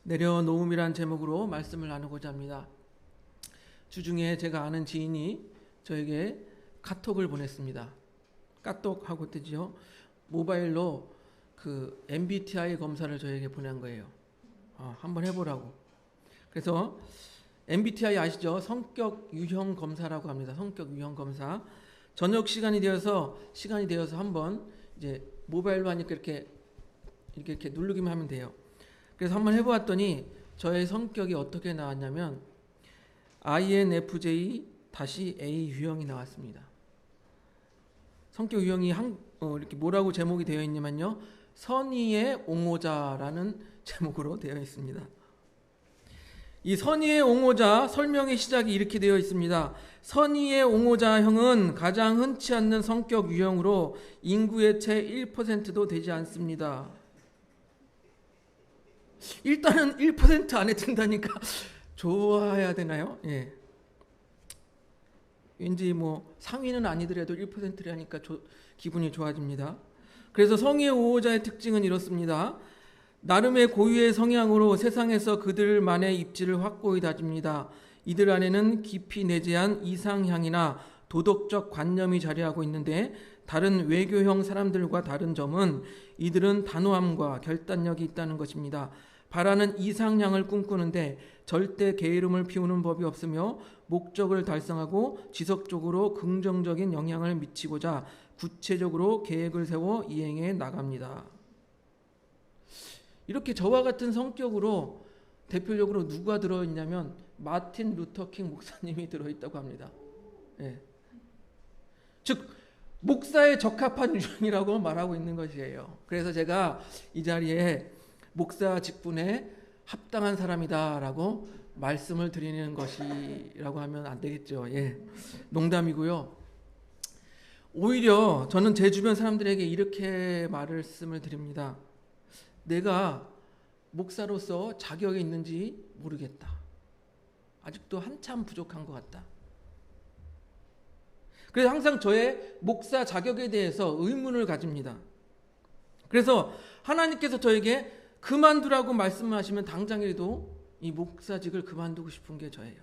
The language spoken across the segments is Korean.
내려놓음이란 제목으로 말씀을 나누고자 합니다. 주중에 제가 아는 지인이 저에게 카톡을 보냈습니다. 까똑하고 뜨지요. 모바일로 그 MBTI 검사를 저에게 보낸 거예요. 한번 해보라고. 그래서 MBTI 아시죠? 성격 유형 검사라고 합니다. 성격 유형 검사. 저녁 시간이 되어서 한번 이제 모바일로 하니까 이렇게 누르기만 하면 돼요. 그래서 한번 해보았더니 저의 성격이 어떻게 나왔냐면 INFJ-A 유형이 나왔습니다. 성격 유형이 이렇게 뭐라고 제목이 되어 있냐면요, 선의의 옹호자라는 제목으로 되어 있습니다. 이 선의의 옹호자 설명의 시작이 이렇게 되어 있습니다. 선의의 옹호자형은 가장 흔치 않는 성격 유형으로 인구의 채 1%도 되지 않습니다. 일단은 1% 안에 든다니까 좋아야 되나요? 예. 왠지 뭐 상위는 아니더라도 1%라니까 기분이 좋아집니다. 그래서 선의의 옹호자의 특징은 이렇습니다. 나름의 고유의 성향으로 세상에서 그들만의 입지를 확고히 다집니다. 이들 안에는 깊이 내재한 이상향이나 도덕적 관념이 자리하고 있는데, 다른 외교형 사람들과 다른 점은 이들은 단호함과 결단력이 있다는 것입니다. 바라는 이상향을 꿈꾸는데 절대 게으름을 피우는 법이 없으며, 목적을 달성하고 지속적으로 긍정적인 영향을 미치고자 구체적으로 계획을 세워 이행해 나갑니다. 이렇게 저와 같은 성격으로 대표적으로 누가 들어있냐면 마틴 루터킹 목사님이 들어있다고 합니다. 예. 즉 목사에 적합한 유형이라고 말하고 있는 것이에요. 그래서 제가 이 자리에 목사 직분에 합당한 사람이다라고 말씀을 드리는 것이라고 하면 안 되겠죠. 예. 농담이고요. 오히려 저는 제 주변 사람들에게 이렇게 말씀을 드립니다. 내가 목사로서 자격이 있는지 모르겠다. 아직도 한참 부족한 것 같다. 그래서 항상 저의 목사 자격에 대해서 의문을 가집니다. 그래서 하나님께서 저에게 그만두라고 말씀하시면 당장이라도 이 목사직을 그만두고 싶은 게 저예요.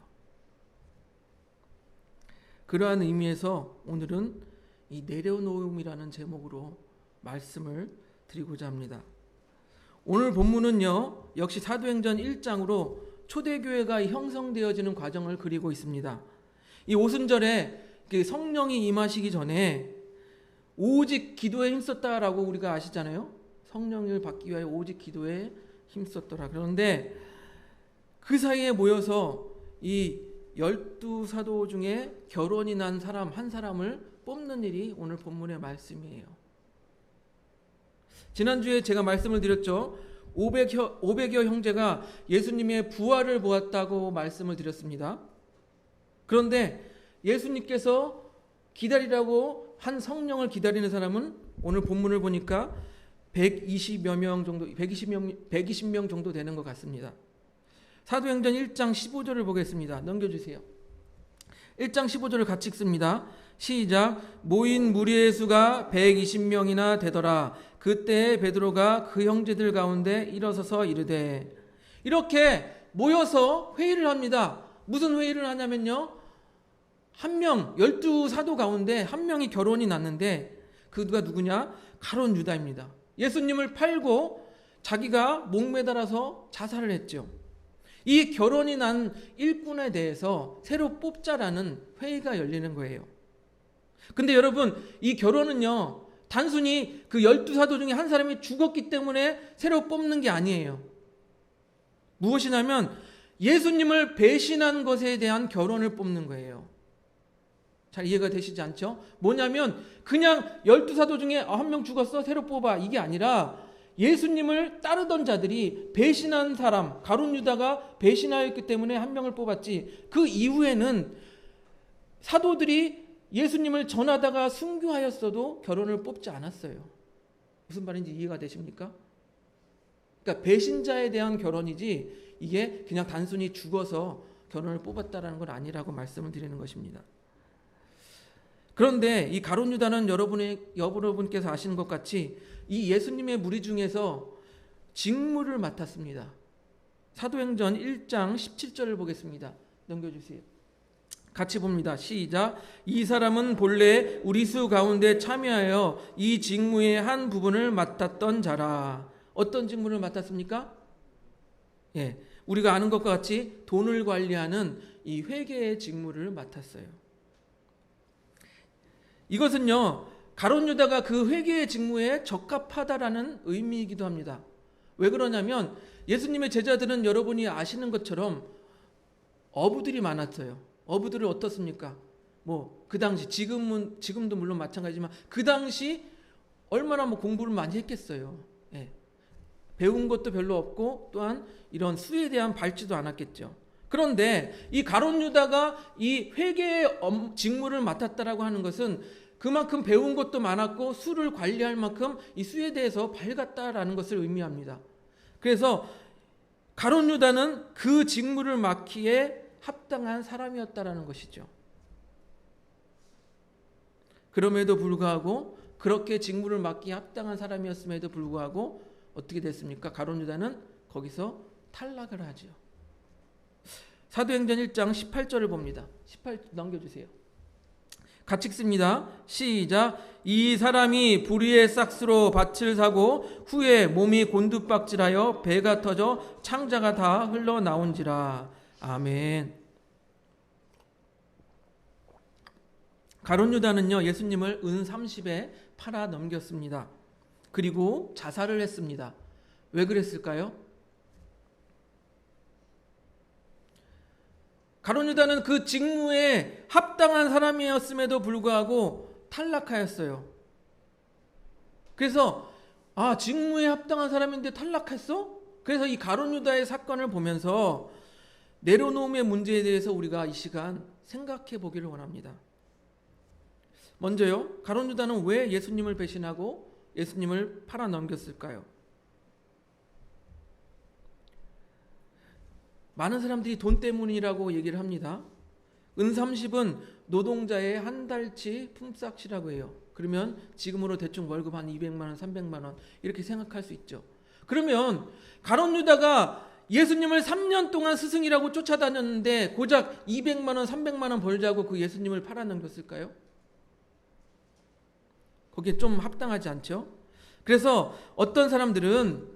그러한 의미에서 오늘은 이 내려놓음이라는 제목으로 말씀을 드리고자 합니다. 오늘 본문은요, 역시 사도행전 1장으로 초대교회가 형성되어지는 과정을 그리고 있습니다. 이 오순절에 성령이 임하시기 전에 오직 기도에 힘썼다라고 우리가 아시잖아요. 성령을 받기 위하여 오직 기도에 힘썼더라. 그런데 그 사이에 모여서 이 12사도 중에 결혼이 난 사람 한 사람을 뽑는 일이 오늘 본문의 말씀이에요. 지난주에 제가 말씀을 드렸죠. 500여 형제가 예수님의 부활을 보았다고 말씀을 드렸습니다. 그런데 예수님께서 기다리라고 한 성령을 기다리는 사람은 오늘 본문을 보니까 120명 정도 되는 것 같습니다. 사도행전 1장 15절을 보겠습니다. 넘겨주세요. 1장 15절을 같이 읽습니다. 시작. 모인 무리의 수가 120명이나 되더라. 그때 베드로가 그 형제들 가운데 일어서서 이르되, 이렇게 모여서 회의를 합니다. 무슨 회의를 하냐면요, 한 명, 12사도 가운데 한 명이 결혼이 났는데 그가 누구냐? 가룟 유다입니다. 예수님을 팔고 자기가 목매달아서 자살을 했죠. 이 결혼이 난 일꾼에 대해서 새로 뽑자라는 회의가 열리는 거예요. 근데 여러분, 이 결혼은요, 단순히 그 12사도 중에 한 사람이 죽었기 때문에 새로 뽑는 게 아니에요. 무엇이냐면 예수님을 배신한 것에 대한 결혼을 뽑는 거예요. 잘 이해가 되시지 않죠? 뭐냐면 그냥 12사도 중에 한 명 죽었어, 새로 뽑아, 이게 아니라 예수님을 따르던 자들이 배신한 사람, 가룟 유다가 배신하였기 때문에 한 명을 뽑았지, 그 이후에는 사도들이 예수님을 전하다가 순교하였어도 결혼을 뽑지 않았어요. 무슨 말인지 이해가 되십니까? 그러니까 배신자에 대한 결혼이지 이게 그냥 단순히 죽어서 결혼을 뽑았다라는 건 아니라고 말씀을 드리는 것입니다. 그런데 이 가룟 유다는 여러분께서 아시는 것 같이 이 예수님의 무리 중에서 직무를 맡았습니다. 사도행전 1장 17절을 보겠습니다. 넘겨주세요. 같이 봅니다. 시작. 이 사람은 본래 우리 수 가운데 참여하여 이 직무의 한 부분을 맡았던 자라. 어떤 직무를 맡았습니까? 예, 우리가 아는 것과 같이 돈을 관리하는 이 회계의 직무를 맡았어요. 이것은요, 가룟 유다가 그 회계의 직무에 적합하다라는 의미이기도 합니다. 왜 그러냐면 예수님의 제자들은 여러분이 아시는 것처럼 어부들이 많았어요. 어부들은 어떻습니까? 그 당시 지금도 물론 마찬가지지만 그 당시 얼마나 공부를 많이 했겠어요. 예. 배운 것도 별로 없고 또한 이런 수에 대한 발치도 않았겠죠. 그런데 이 가룟 유다가 이 회계의 직무를 맡았다라고 하는 것은 그만큼 배운 것도 많았고 수를 관리할 만큼 이 수에 대해서 밝았다라는 것을 의미합니다. 그래서 가룟 유다는 그 직무를 맡기에 합당한 사람이었다라는 것이죠. 그럼에도 불구하고 그렇게 직무를 맡기에 합당한 사람이었음에도 불구하고 어떻게 됐습니까? 가룟 유다는 거기서 탈락을 하죠. 사도행전 1장 18절을 봅니다. 18 넘겨주세요. 같이 읽습니다. 시작. 이 사람이 불의의 싹스로 밭을 사고 후에 몸이 곤두박질하여 배가 터져 창자가 다 흘러나온지라. 아멘. 가룟 유다는요, 예수님을 은 30에 팔아 넘겼습니다. 그리고 자살을 했습니다. 왜 그랬을까요? 가룟 유다는 그 직무에 합당한 사람이었음에도 불구하고 탈락하였어요. 그래서 직무에 합당한 사람인데 탈락했어? 그래서 이 가룟 유다의 사건을 보면서 내려놓음의 문제에 대해서 우리가 이 시간 생각해 보기를 원합니다. 먼저요, 가룟 유다는 왜 예수님을 배신하고 예수님을 팔아 넘겼을까요? 많은 사람들이 돈 때문이라고 얘기를 합니다. 은 30은 노동자의 한 달치 품삯이라고 해요. 그러면 지금으로 대충 월급 한 200만 원, 300만 원 이렇게 생각할 수 있죠. 그러면 가룟 유다가 예수님을 3년 동안 스승이라고 쫓아다녔는데 고작 200만 원, 300만 원 벌자고 그 예수님을 팔아 넘겼을까요? 거기에 좀 합당하지 않죠? 그래서 어떤 사람들은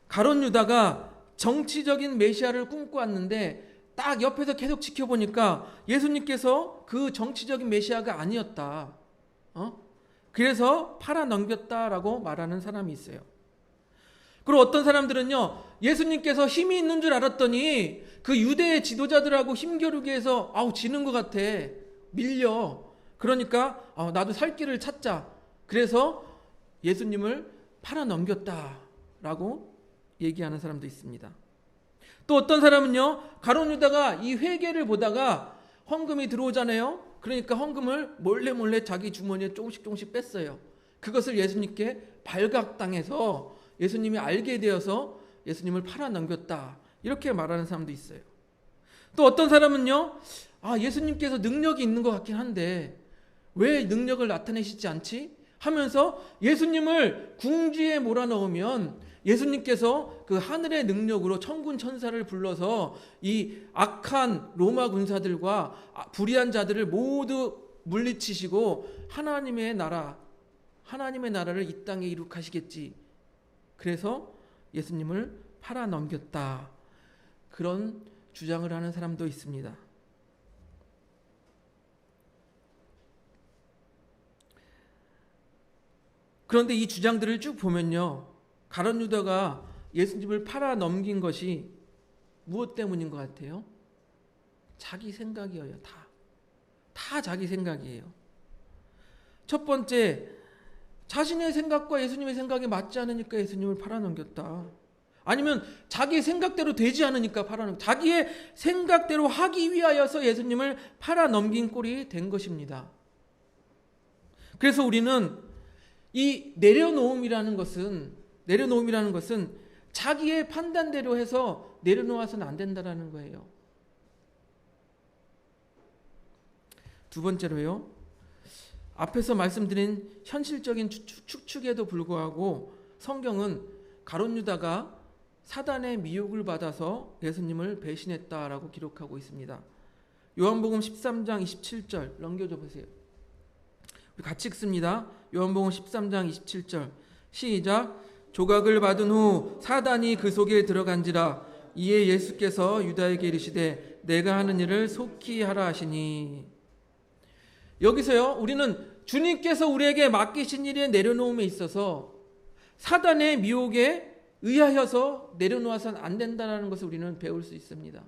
가룟 유다가 정치적인 메시아를 꿈꿔왔는데 딱 옆에서 계속 지켜보니까 예수님께서 그 정치적인 메시아가 아니었다. 그래서 팔아 넘겼다라고 말하는 사람이 있어요. 그리고 어떤 사람들은요, 예수님께서 힘이 있는 줄 알았더니 그 유대의 지도자들하고 힘겨루기 해서 지는 것 같아. 밀려. 그러니까 나도 살 길을 찾자. 그래서 예수님을 팔아 넘겼다라고 얘기하는 사람도 있습니다. 또 어떤 사람은요, 가룟 유다가 이 회계를 보다가 헌금이 들어오잖아요. 그러니까 헌금을 몰래 자기 주머니에 조금씩 뺐어요. 그것을 예수님께 발각당해서 예수님이 알게 되어서 예수님을 팔아 넘겼다. 이렇게 말하는 사람도 있어요. 또 어떤 사람은요, 예수님께서 능력이 있는 것 같긴 한데 왜 능력을 나타내시지 않지? 하면서 예수님을 궁지에 몰아넣으면 예수님께서 그 하늘의 능력으로 천군 천사를 불러서 이 악한 로마 군사들과 불의한 자들을 모두 물리치시고 하나님의 나라를 이 땅에 이룩하시겠지. 그래서 예수님을 팔아 넘겼다. 그런 주장을 하는 사람도 있습니다. 그런데 이 주장들을 쭉 보면요, 가룟 유다가 예수님을 팔아 넘긴 것이 무엇 때문인 것 같아요? 자기 생각이에요. 다 자기 생각이에요. 첫 번째, 자신의 생각과 예수님의 생각이 맞지 않으니까 예수님을 팔아 넘겼다. 아니면 자기 생각대로 되지 않으니까 팔아 넘겼다. 자기의 생각대로 하기 위하여서 예수님을 팔아 넘긴 꼴이 된 것입니다. 그래서 우리는 이 내려놓음이라는 것은 자기의 판단대로 해서 내려놓아서는 안 된다는 거예요. 두 번째로요, 앞에서 말씀드린 현실적인 축축에도 불구하고 성경은 가룟 유다가 사단의 미혹을 받아서 예수님을 배신했다라고 기록하고 있습니다. 요한복음 13장 27절 넘겨줘 보세요. 우리 같이 읽습니다. 요한복음 13장 27절 시작. 조각을 받은 후 사단이 그 속에 들어간지라. 이에 예수께서 유다에게 이르시되 내가 하는 일을 속히 하라 하시니. 여기서요, 우리는 주님께서 우리에게 맡기신 일에 내려놓음에 있어서 사단의 미혹에 의하여서 내려놓아서는 안 된다는 것을 우리는 배울 수 있습니다.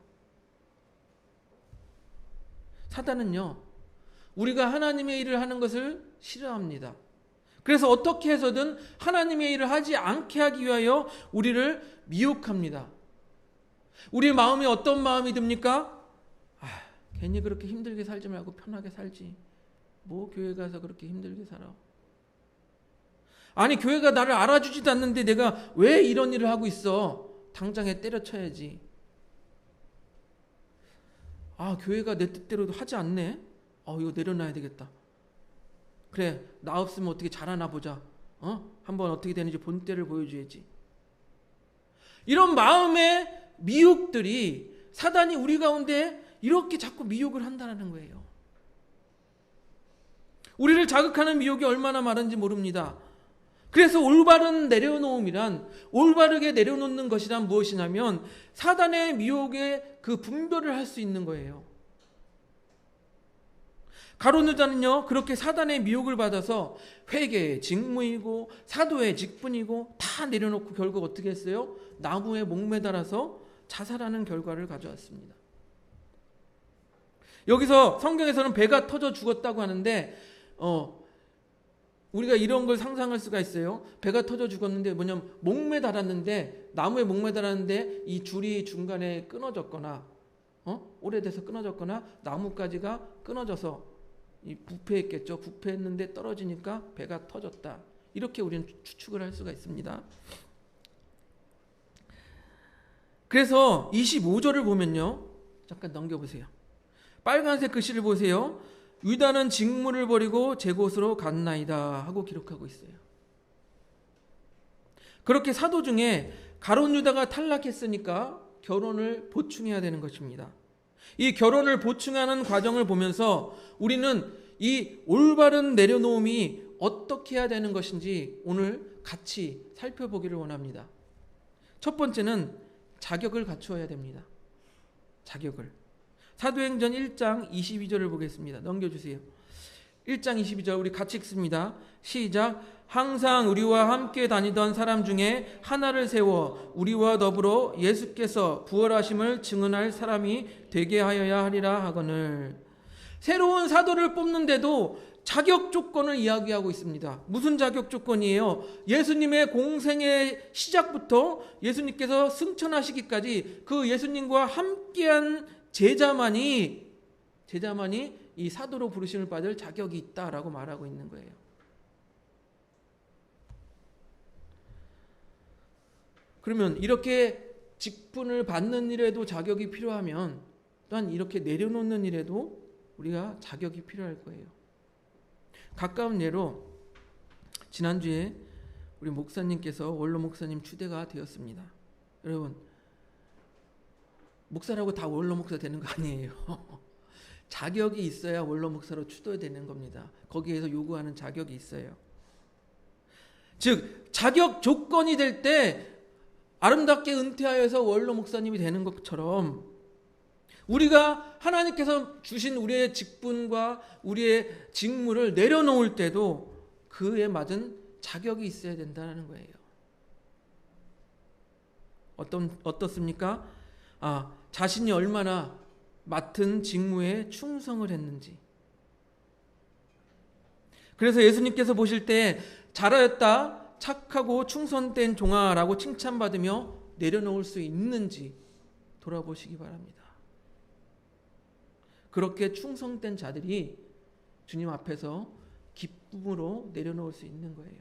사단은요, 우리가 하나님의 일을 하는 것을 싫어합니다. 그래서 어떻게 해서든 하나님의 일을 하지 않게 하기 위하여 우리를 미혹합니다. 우리 마음에 어떤 마음이 듭니까? 괜히 그렇게 힘들게 살지 말고 편하게 살지. 뭐 교회 가서 그렇게 힘들게 살아. 아니, 교회가 나를 알아주지도 않는데 내가 왜 이런 일을 하고 있어? 당장에 때려쳐야지. 교회가 내 뜻대로도 하지 않네. 이거 내려놔야 되겠다. 그래, 나 없으면 어떻게 잘하나 보자. 한번 어떻게 되는지 본때를 보여줘야지. 이런 마음의 미혹들이 사단이 우리 가운데 이렇게 자꾸 미혹을 한다는 거예요. 우리를 자극하는 미혹이 얼마나 많은지 모릅니다. 그래서 올바른 내려놓음이란, 올바르게 내려놓는 것이란 무엇이냐면 사단의 미혹의 그 분별을 할 수 있는 거예요. 가룟 유다는요, 그렇게 사단의 미혹을 받아서 회개의 직무이고 사도의 직분이고 다 내려놓고 결국 어떻게 했어요? 나무에 목매달아서 자살하는 결과를 가져왔습니다. 여기서 성경에서는 배가 터져 죽었다고 하는데 우리가 이런 걸 상상할 수가 있어요. 배가 터져 죽었는데 뭐냐면 목매달았는데, 나무에 목매달았는데 이 줄이 중간에 끊어졌거나 오래돼서 끊어졌거나 나뭇가지가 끊어져서 부패했겠죠. 부패했는데 떨어지니까 배가 터졌다. 이렇게 우리는 추측을 할 수가 있습니다. 그래서 25절을 보면요, 잠깐 넘겨보세요. 빨간색 글씨를 보세요. 유다는 직무를 버리고 제 곳으로 갔나이다 하고 기록하고 있어요. 그렇게 사도 중에 가룟 유다가 탈락했으니까 결혼을 보충해야 되는 것입니다. 이 결혼을 보충하는 과정을 보면서 우리는 이 올바른 내려놓음이 어떻게 해야 되는 것인지 오늘 같이 살펴보기를 원합니다. 첫 번째는 자격을 갖추어야 됩니다. 자격을. 사도행전 1장 22절을 보겠습니다. 넘겨주세요. 1장 22절 우리 같이 읽습니다. 시작. 항상 우리와 함께 다니던 사람 중에 하나를 세워 우리와 더불어 예수께서 부활하심을 증언할 사람이 되게 하여야 하리라 하거늘. 새로운 사도를 뽑는데도 자격 조건을 이야기하고 있습니다. 무슨 자격 조건이에요? 예수님의 공생의 시작부터 예수님께서 승천하시기까지 그 예수님과 함께한 제자만이 이 사도로 부르심을 받을 자격이 있다라고 말하고 있는 거예요. 그러면 이렇게 직분을 받는 일에도 자격이 필요하면 또한 이렇게 내려놓는 일에도 우리가 자격이 필요할 거예요. 가까운 예로 지난주에 우리 목사님께서 원로 목사님 추대가 되었습니다. 여러분, 목사라고 다 원로 목사 되는 거 아니에요. 자격이 있어야 원로 목사로 추도되는 겁니다. 거기에서 요구하는 자격이 있어요. 즉 자격 조건이 될 때 아름답게 은퇴하여서 원로 목사님이 되는 것처럼 우리가 하나님께서 주신 우리의 직분과 우리의 직무를 내려놓을 때도 그에 맞은 자격이 있어야 된다는 거예요. 어떻습니까? 자신이 얼마나 맡은 직무에 충성을 했는지. 그래서 예수님께서 보실 때 잘하였다, 착하고 충성된 종아라고 칭찬받으며 내려놓을 수 있는지 돌아보시기 바랍니다. 그렇게 충성된 자들이 주님 앞에서 기쁨으로 내려놓을 수 있는 거예요.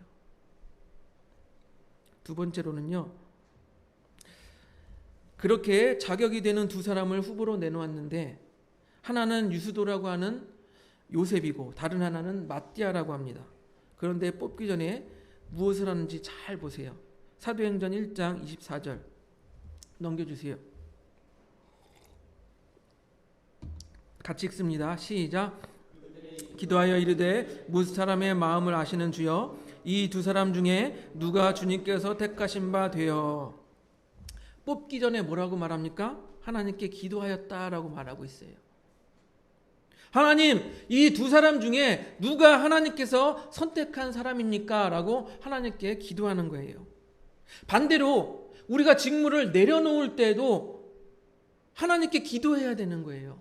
두 번째로는요, 그렇게 자격이 되는 두 사람을 후보로 내놓았는데 하나는 유수도라고 하는 요셉이고 다른 하나는 마띠아라고 합니다. 그런데 뽑기 전에 무엇을 하는지 잘 보세요. 사도행전 1장 24절 넘겨주세요. 같이 읽습니다. 시작. 기도하여 이르되 무슨 사람의 마음을 아시는 주여 이 두 사람 중에 누가 주님께서 택하신 바 되어. 뽑기 전에 뭐라고 말합니까? 하나님께 기도하였다라고 말하고 있어요. 하나님, 이 두 사람 중에 누가 하나님께서 선택한 사람입니까? 라고 하나님께 기도하는 거예요. 반대로 우리가 직무를 내려놓을 때도 하나님께 기도해야 되는 거예요.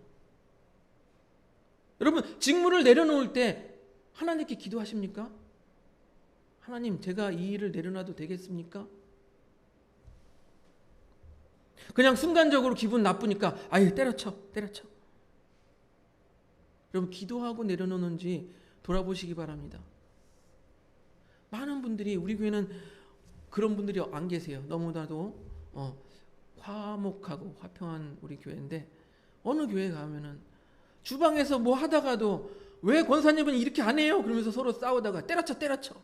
여러분, 직무를 내려놓을 때 하나님께 기도하십니까? 하나님, 제가 이 일을 내려놔도 되겠습니까? 그냥 순간적으로 기분 나쁘니까 아유 때려쳐. 여러분, 기도하고 내려놓는지 돌아보시기 바랍니다. 많은 분들이, 우리 교회는 그런 분들이 안 계세요. 너무나도 화목하고 화평한 우리 교회인데, 어느 교회 가면은 주방에서 뭐 하다가도 왜 권사님은 이렇게 안 해요? 그러면서 서로 싸우다가 때려쳐.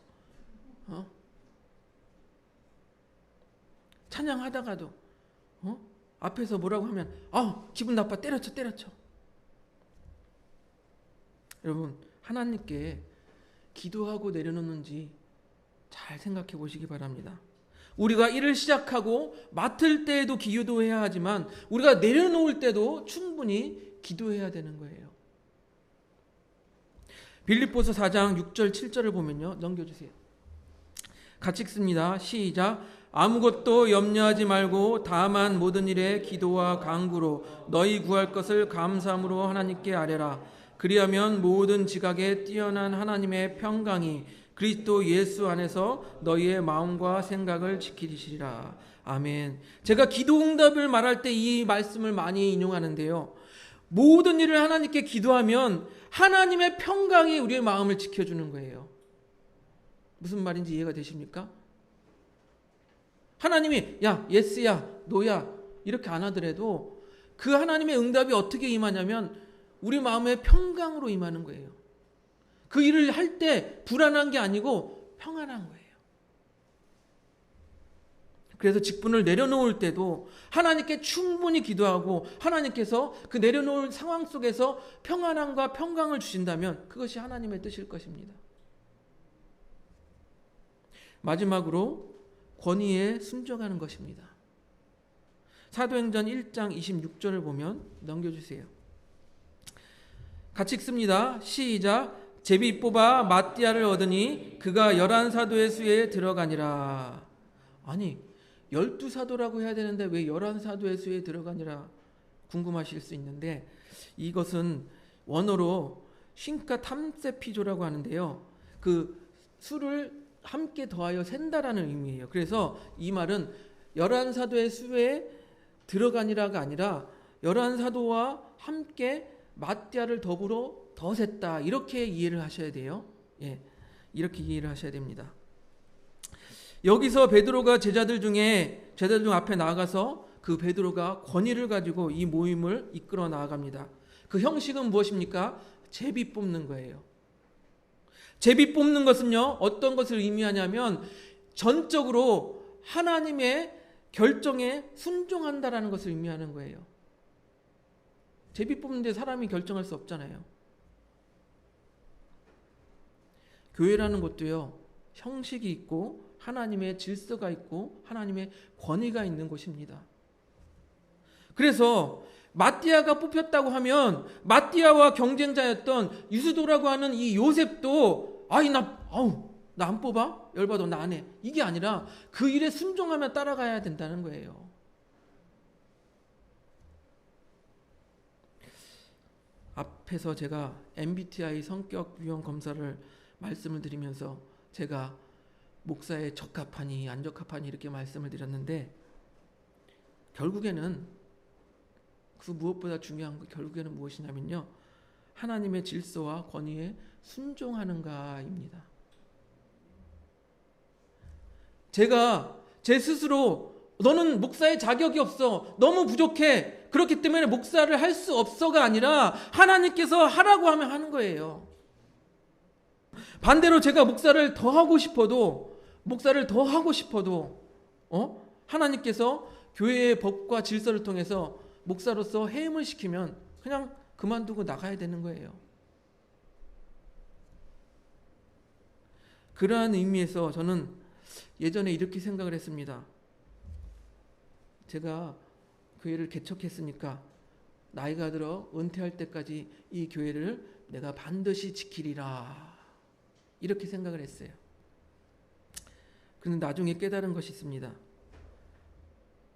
찬양하다가도 앞에서 뭐라고 하면 기분 나빠, 때려쳐. 여러분, 하나님께 기도하고 내려놓는지 잘 생각해 보시기 바랍니다. 우리가 일을 시작하고 맡을 때에도 기도해야 하지만 우리가 내려놓을 때도 충분히 기도해야 되는 거예요. 빌립보서 4장 6절 7절을 보면요, 넘겨주세요. 같이 읽습니다. 시작. 아무것도 염려하지 말고 다만 모든 일에 기도와 간구로 너희 구할 것을 감사함으로 하나님께 아뢰라. 그리하면 모든 지각에 뛰어난 하나님의 평강이 그리스도 예수 안에서 너희의 마음과 생각을 지키시리라. 아멘. 제가 기도 응답을 말할 때 이 말씀을 많이 인용하는데요. 모든 일을 하나님께 기도하면 하나님의 평강이 우리의 마음을 지켜주는 거예요. 무슨 말인지 이해가 되십니까? 하나님이 야, 예스야, 노야 이렇게 안 하더라도 그 하나님의 응답이 어떻게 임하냐면 우리 마음의 평강으로 임하는 거예요. 그 일을 할 때 불안한 게 아니고 평안한 거예요. 그래서 직분을 내려놓을 때도 하나님께 충분히 기도하고 하나님께서 그 내려놓을 상황 속에서 평안함과 평강을 주신다면 그것이 하나님의 뜻일 것입니다. 마지막으로 권위에 순종하는 것입니다. 사도행전 1장 26절을 보면 넘겨주세요. 같이 읽습니다. 시작. 제비 뽑아 마띠아를 얻으니 그가 11사도의 수에 들어가니라. 아니 12사도라고 해야 되는데 왜 11사도의 수에 들어가니라 궁금하실 수 있는데, 이것은 원어로 쉰카 탐세피조라고 하는데요, 그 수를 함께 더하여 센다라는 의미예요. 그래서 이 말은 11사도의 수에 들어가니라가 아니라 11사도와 함께 마띠아를 더불어 더 셌다, 이렇게 이해를 하셔야 돼요. 예, 이렇게 이해를 하셔야 됩니다. 여기서 베드로가 제자들 중 앞에 나아가서 그 베드로가 권위를 가지고 이 모임을 이끌어 나아갑니다. 그 형식은 무엇입니까? 제비 뽑는 거예요. 제비 뽑는 것은요, 어떤 것을 의미하냐면 전적으로 하나님의 결정에 순종한다라는 것을 의미하는 거예요. 제비 뽑는데 사람이 결정할 수 없잖아요. 교회라는 것도요, 형식이 있고 하나님의 질서가 있고 하나님의 권위가 있는 곳입니다. 그래서 마띠아가 뽑혔다고 하면 마띠아와 경쟁자였던 유스도라고 하는 이 요셉도 나 안 뽑아? 열받아, 나 안 해. 이게 아니라 그 일에 순종하며 따라가야 된다는 거예요. 앞에서 제가 MBTI 성격 유형 검사를 말씀을 드리면서 제가 목사에 적합하니 안 적합하니 이렇게 말씀을 드렸는데, 결국에는 그 무엇보다 중요한 거 결국에는 무엇이냐면요, 하나님의 질서와 권위에 순종하는가입니다. 제가 제 스스로 너는 목사의 자격이 없어. 너무 부족해. 그렇기 때문에 목사를 할 수 없어가 아니라 하나님께서 하라고 하면 하는 거예요. 반대로 제가 목사를 더 하고 싶어도 하나님께서 교회의 법과 질서를 통해서 목사로서 해임을 시키면 그냥 그만두고 나가야 되는 거예요. 그러한 의미에서 저는 예전에 이렇게 생각을 했습니다. 제가 교회를 개척했으니까 나이가 들어 은퇴할 때까지 이 교회를 내가 반드시 지키리라, 이렇게 생각을 했어요. 그런데 나중에 깨달은 것이 있습니다.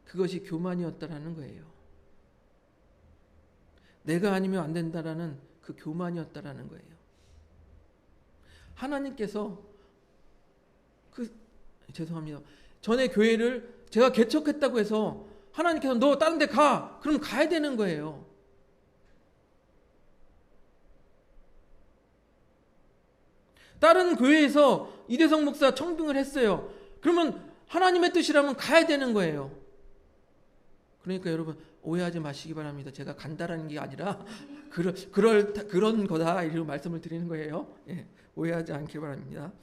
그것이 교만이었다라는 거예요. 내가 아니면 안 된다라는 그 교만이었다라는 거예요. 하나님께서 죄송합니다. 전에 교회를 제가 개척했다고 해서 하나님께서 너 다른 데 가. 그럼 가야 되는 거예요. 다른 교회에서 이대성 목사 청빙을 했어요. 그러면 하나님의 뜻이라면 가야 되는 거예요. 그러니까 여러분 오해하지 마시기 바랍니다. 제가 간다라는 게 아니라 그런 거다, 이렇게 말씀을 드리는 거예요. 예, 오해하지 않기 바랍니다.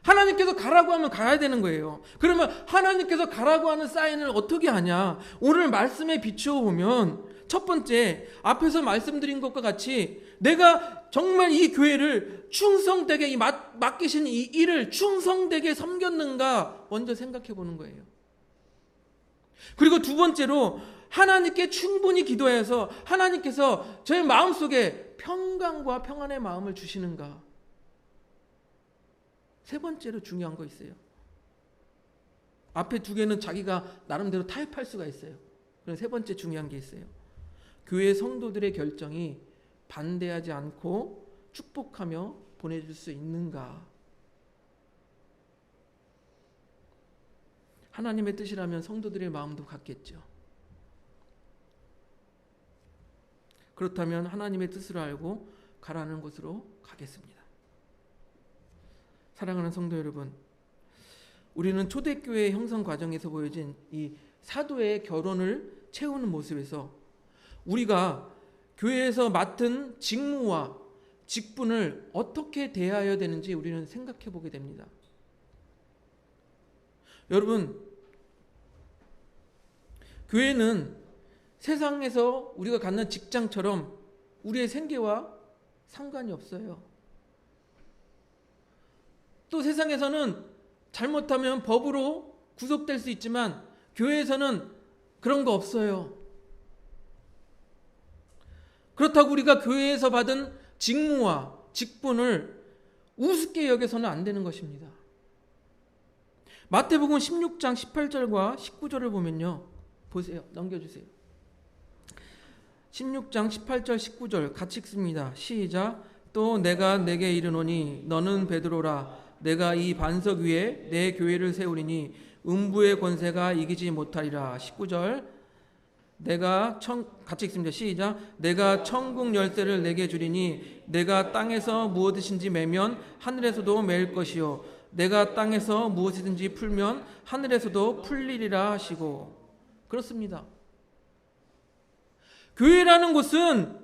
하나님께서 가라고 하면 가야 되는 거예요. 그러면 하나님께서 가라고 하는 사인을 어떻게 하냐? 오늘 말씀에 비추어 보면 첫 번째, 앞에서 말씀드린 것과 같이 내가 정말 이 교회를 충성되게 맡기신 이 일을 충성되게 섬겼는가 먼저 생각해 보는 거예요. 그리고 두 번째로 하나님께 충분히 기도해서 하나님께서 저의 마음속에 평강과 평안의 마음을 주시는가. 세 번째로 중요한 거 있어요. 앞에 두 개는 자기가 나름대로 타협할 수가 있어요. 그럼 세 번째 중요한 게 있어요. 교회 성도들의 결정이 반대하지 않고 축복하며 보내줄 수 있는가. 하나님의 뜻이라면 성도들의 마음도 같겠죠. 그렇다면 하나님의 뜻을 알고 가라는 곳으로 가겠습니다. 사랑하는 성도 여러분, 우리는 초대교회 형성 과정에서 보여진 이 사도의 결혼을 채우는 모습에서 우리가 교회에서 맡은 직무와 직분을 어떻게 대해야 되는지 우리는 생각해 보게 됩니다. 여러분, 교회는 세상에서 우리가 갖는 직장처럼 우리의 생계와 상관이 없어요. 또 세상에서는 잘못하면 법으로 구속될 수 있지만 교회에서는 그런 거 없어요. 그렇다고 우리가 교회에서 받은 직무와 직분을 우습게 여겨서는 안 되는 것입니다. 마태복음 16장 18절과 19절을 보면요. 보세요. 넘겨주세요. 16장 18절 19절 같이 읽습니다. 시작. 또 내가 내게 이르노니 너는 베드로라. 내가 이 반석 위에 내 교회를 세우리니 음부의 권세가 이기지 못하리라. 19절. 같이 읽습니다. 시작. 내가 천국 열쇠를 내게 주리니 내가 땅에서 무엇이든지 매면 하늘에서도 매일 것이요 내가 땅에서 무엇이든지 풀면 하늘에서도 풀리리라 하시고. 그렇습니다. 교회라는 곳은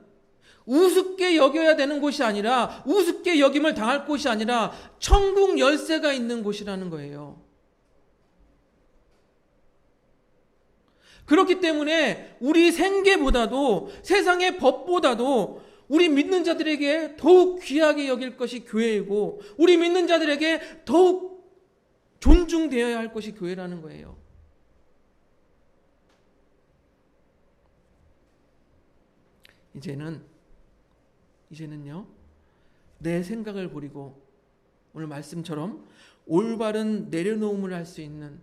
우습게 여겨야 되는 곳이 아니라, 우습게 여김을 당할 곳이 아니라 천국 열쇠가 있는 곳이라는 거예요. 그렇기 때문에 우리 생계보다도 세상의 법보다도 우리 믿는 자들에게 더욱 귀하게 여길 것이 교회이고, 우리 믿는 자들에게 더욱 존중되어야 할 것이 교회라는 거예요. 이제는요, 내 생각을 버리고 오늘 말씀처럼 올바른 내려놓음을 할 수 있는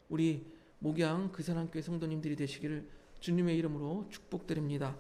우리 목양 그사랑교회 성도님들이 되시기를 주님의 이름으로 축복드립니다.